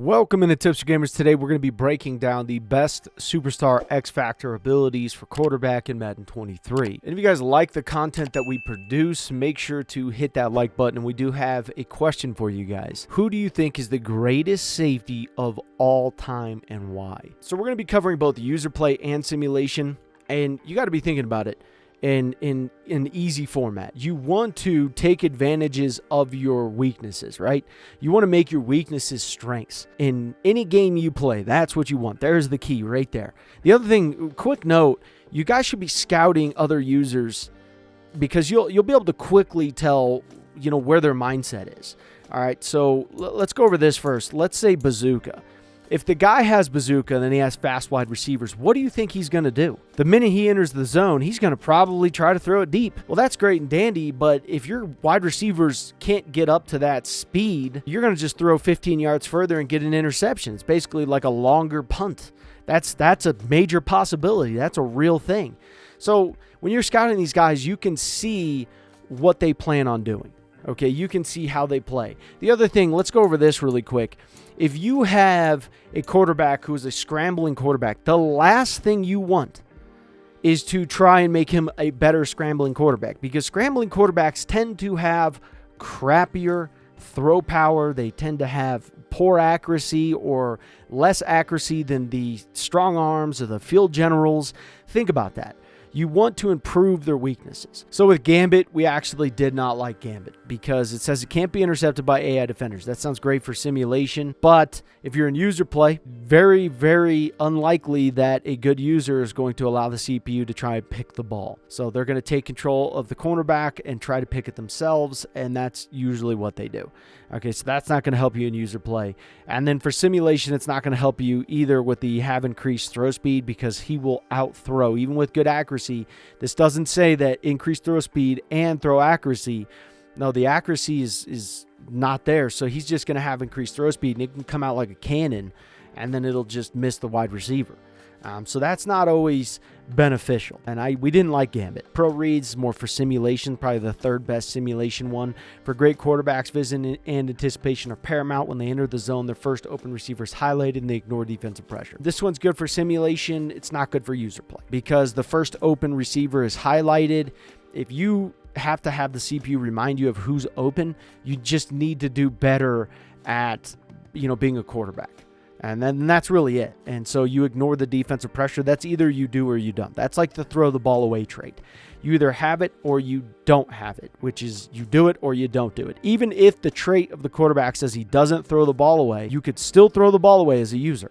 Welcome into Tips for Gamers. Today we're going to be breaking down the best superstar X Factor abilities for quarterback in Madden 23. And if you guys like the content that we produce, make sure to hit that like button. And we do have a question for you guys. Who do you think is the greatest safety of all time and why? So we're going to be covering both user play and simulation. And you got to be thinking about it in an easy format. You want to take advantages of your weaknesses, right? You want to make your weaknesses strengths. In any game you play, that's what you want. There's the key right there. The other thing, quick note, you guys should be scouting other users because you'll be able to quickly tell, where their mindset is. All right, so let's go over this first. Let's say Bazooka. If the guy has Bazooka and then he has fast wide receivers, what do you think he's going to do? The minute he enters the zone, he's going to probably try to throw it deep. Well, that's great and dandy, but if your wide receivers can't get up to that speed, you're going to just throw 15 yards further and get an interception. It's basically like a longer punt. That's a major possibility. That's a real thing. So when you're scouting these guys, you can see what they plan on doing. Okay, you can see how they play. The other thing, let's go over this really quick. If you have a quarterback who is a scrambling quarterback, the last thing you want is to try and make him a better scrambling quarterback, because scrambling quarterbacks tend to have crappier throw power. They tend to have poor accuracy or less accuracy than the strong arms or the field generals. Think about that. You want to improve their weaknesses. So with Gambit, we actually did not like Gambit because it says it can't be intercepted by AI defenders. That sounds great for simulation, but if you're in user play, very, very unlikely that a good user is going to allow the CPU to try and pick the ball. So they're going to take control of the cornerback and try to pick it themselves, and that's usually what they do. Okay, so that's not going to help you in user play. And then for simulation, it's not going to help you either with the have increased throw speed because he will out-throw, even with good accuracy. This doesn't say that increased throw speed and throw accuracy. No, the accuracy is not there, so he's just going to have increased throw speed, and it can come out like a cannon, and then it'll just miss the wide receiver. So that's not always beneficial, and we didn't like Gambit. Pro Reads, more for simulation, probably the third best simulation one. For great quarterbacks, vision and anticipation are paramount. When they enter the zone, their first open receiver is highlighted, and they ignore defensive pressure. This one's good for simulation. It's not good for user play because the first open receiver is highlighted. If you have to have the CPU remind you of who's open, you just need to do better at, being a quarterback. And then that's really it. And so you ignore the defensive pressure. That's either you do or you don't. That's like the throw the ball away trait. You either have it or you don't have it, which is you do it or you don't do it. Even if the trait of the quarterback says he doesn't throw the ball away, you could still throw the ball away as a user.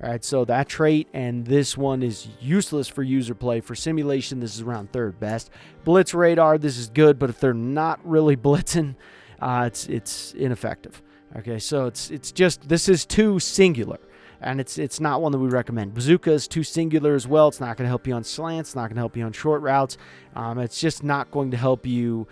All right, so that trait and this one is useless for user play. For simulation, this is around third best. Blitz radar, this is good, but if they're not really blitzing, it's ineffective. Okay, so it's just, this is too singular, and it's not one that we recommend. Bazooka is too singular as well. It's not going to help you on slants. It's not going to help you on short routes. It's just not going to help you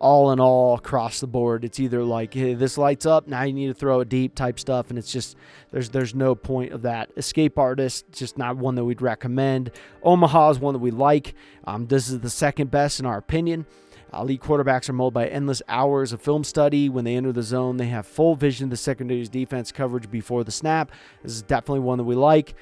all in all across the board. It's either like, hey, this lights up, now you need to throw it deep type stuff, and it's just, there's no point of that. Escape Artist, just not one that we'd recommend. Omaha is one that we like. This is the second best in our opinion. Elite quarterbacks are molded by endless hours of film study. When they enter the zone, they have full vision of the secondary's defense coverage before the snap. This is definitely one that we like.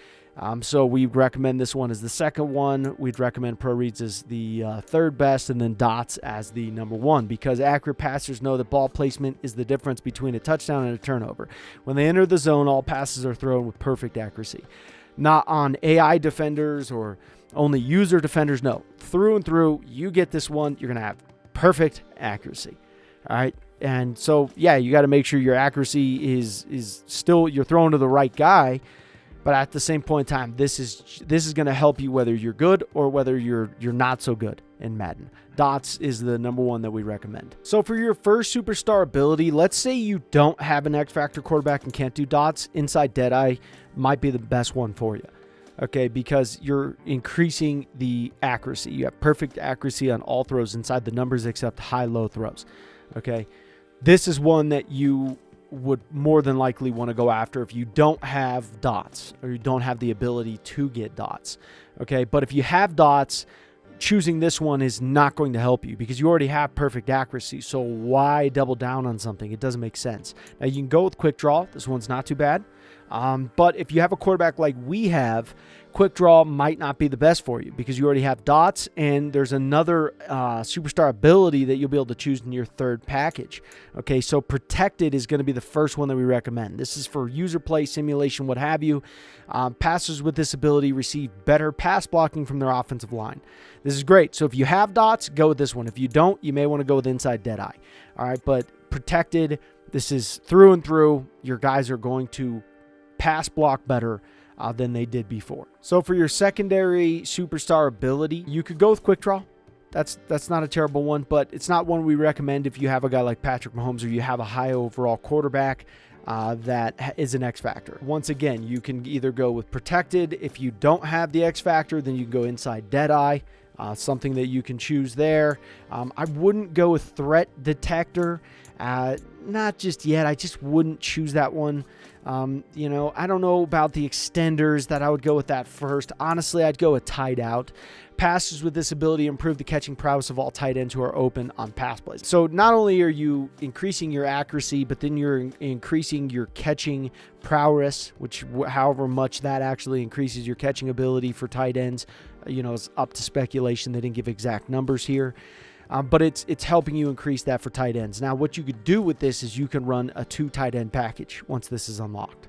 So we recommend this one as the second one. We'd recommend Pro Reads as the third best, and then Dots as the number one, because accurate passers know that ball placement is the difference between a touchdown and a turnover. When they enter the zone, all passes are thrown with perfect accuracy. Not on AI defenders or only user defenders. No, through and through, you get this one, you're going to have perfect accuracy. All right. And so, yeah, you got to make sure your accuracy is still, you're throwing to the right guy. But at the same point in time, this is going to help you whether you're good or whether you're not so good in Madden. Dots is the number one that we recommend. So for your first superstar ability, let's say you don't have an X Factor quarterback and can't do dots, Inside Deadeye might be the best one for you. Okay, because you're increasing the accuracy. You have perfect accuracy on all throws inside the numbers except high-low throws. Okay, this is one that you would more than likely want to go after if you don't have dots or you don't have the ability to get dots. Okay, but if you have dots, choosing this one is not going to help you because you already have perfect accuracy. So why double down on something? It doesn't make sense. Now, you can go with quick draw. This one's not too bad. But if you have a quarterback like we have, quick draw might not be the best for you because you already have dots, and there's another superstar ability that you'll be able to choose in your third package. Okay, so protected is going to be the first one that we recommend. This is for user play, simulation, what have you. Passers with this ability receive better pass blocking from their offensive line. This is great. So if you have dots, go with this one. If you don't, you may want to go with inside Deadeye. All right, but protected, this is through and through. Your guys are going to pass block better than they did before. So for your secondary superstar ability, you could go with quick draw. That's not a terrible one, but it's not one we recommend if you have a guy like Patrick Mahomes or you have a high overall quarterback that is an X Factor. Once again, you can either go with protected. If you don't have the X Factor, then you can go inside Deadeye, something that you can choose there. I wouldn't go with threat detector. Not just yet. I just wouldn't choose that one. You know, I don't know about the extenders that I would go with that first. Honestly, I'd go with tight out. Passers with this ability improve the catching prowess of all tight ends who are open on pass plays. So not only are you increasing your accuracy, but then you're increasing your catching prowess, which however much that actually increases your catching ability for tight ends, you know, it's up to speculation. They didn't give exact numbers here. But it's helping you increase that for tight ends. Now, what you could do with this is you can run a 2 tight end package once this is unlocked.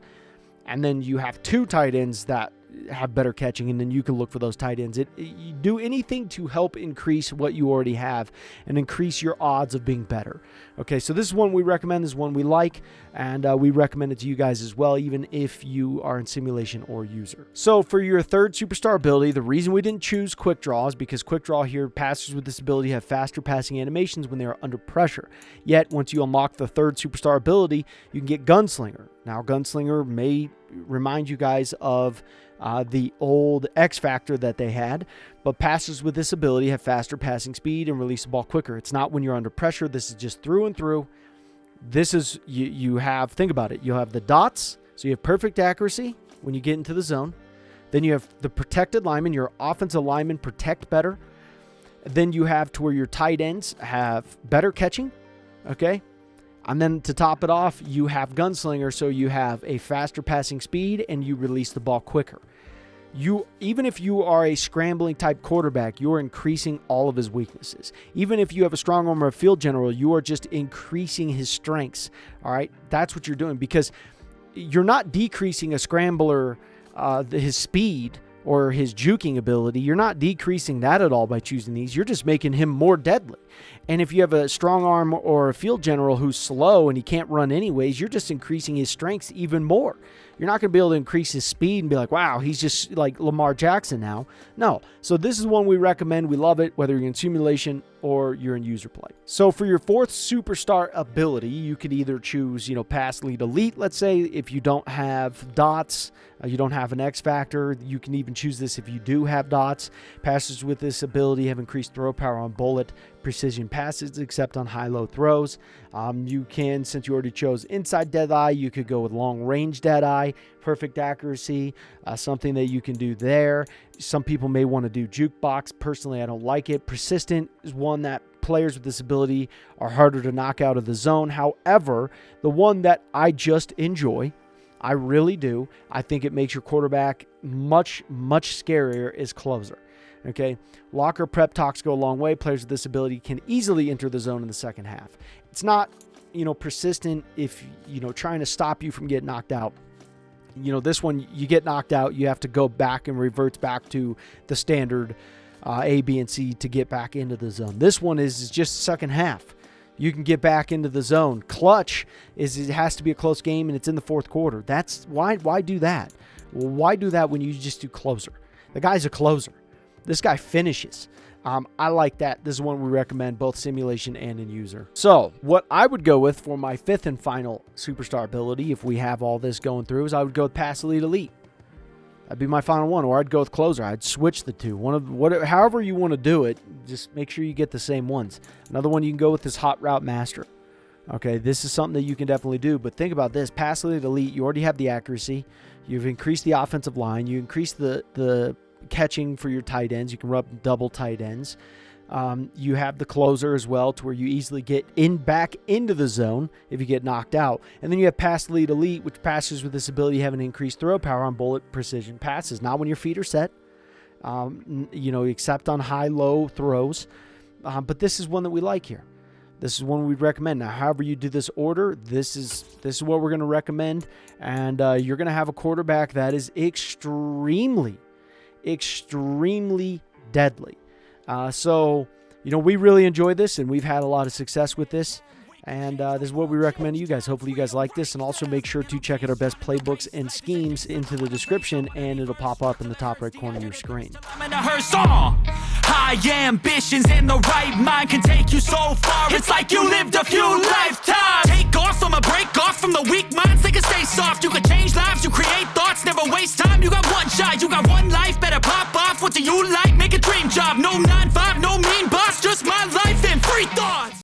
And then you have 2 tight ends that have better catching, and then you can look for those tight ends. You do anything to help increase what you already have and increase your odds of being better. Okay, so this is one we recommend. This is one we like, and we recommend it to you guys as well, even if you are in simulation or user. So for your third superstar ability, the reason we didn't choose quick draw is because quick draw here, passers with this ability have faster passing animations when they are under pressure. Yet, once you unlock the third superstar ability, you can get Gunslinger. Now, Gunslinger may remind you guys of the old X Factor that they had, but passers with this ability have faster passing speed and release the ball quicker. It's not when you're under pressure. This is just through and through. This is, you have, think about it. You have the dots, so you have perfect accuracy when you get into the zone. Then you have the protected lineman. Your offensive linemen protect better. Then you have to where your tight ends have better catching, okay? And then to top it off, you have Gunslinger, so you have a faster passing speed and you release the ball quicker. Even if you are a scrambling type quarterback, you're increasing all of his weaknesses. Even if you have a strong arm or a field general, you are just increasing his strengths. All right, that's what you're doing, because you're not decreasing a scrambler, his speed or his juking ability. You're not decreasing that at all by choosing these. You're just making him more deadly. And if you have a strong arm or a field general who's slow and he can't run anyways, you're just increasing his strengths even more. You're not going to be able to increase his speed and be like, wow, he's just like Lamar Jackson now. No. So this is one we recommend. We love it, whether you're in simulation or you're in user play. So for your fourth superstar ability, you could either choose, pass, lead, elite. Let's say if you don't have dots, you don't have an X Factor, you can even choose this if you do have dots. Passers with this ability have increased throw power on bullet precision passes, except on high-low throws. You can, since you already chose inside Deadeye, you could go with long-range Deadeye, perfect accuracy, something that you can do there. Some people may want to do jukebox. Personally, I don't like it. Persistent is one that players with this ability are harder to knock out of the zone. However, the one that I just enjoy, I really do, I think it makes your quarterback much, much scarier, is closer. Okay, locker prep talks go a long way. Players with this ability can easily enter the zone in the second half. It's not, persistent if, trying to stop you from getting knocked out. This one, you get knocked out, you have to go back and reverts back to the standard A, B, and C to get back into the zone. This one is just second half. You can get back into the zone. Clutch is it has to be a close game and it's in the fourth quarter. That's why do that? Well, why do that when you just do closer? The guy's a closer. This guy finishes. I like that. This is one we recommend both simulation and in user. So what I would go with for my fifth and final superstar ability, if we have all this going through, is I would go with pass, lead, elite. That'd be my final one. Or I'd go with closer. I'd switch the two. However you want to do it, just make sure you get the same ones. Another one you can go with is hot route master. Okay, this is something that you can definitely do. But think about this. Pass, lead, elite. You already have the accuracy. You've increased the offensive line. You increase the catching for your tight ends. You can run double tight ends. You have the closer as well, to where you easily get back into the zone if you get knocked out. And then you have pass lead elite, which passes with this ability have an increased throw power on bullet precision passes. Not when your feet are set, except on high-low throws. But this is one that we like here. This is one we'd recommend. Now, however you do this order, this is what we're going to recommend. And you're going to have a quarterback that is extremely, extremely deadly. So, we really enjoy this, and we've had a lot of success with this. And this is what we recommend to you guys. Hopefully you guys like this. And also make sure to check out our best playbooks and schemes into the description, and it'll pop up in the top right corner of your screen. High ambitions and the right mind can take you so far. It's like you lived a few lives.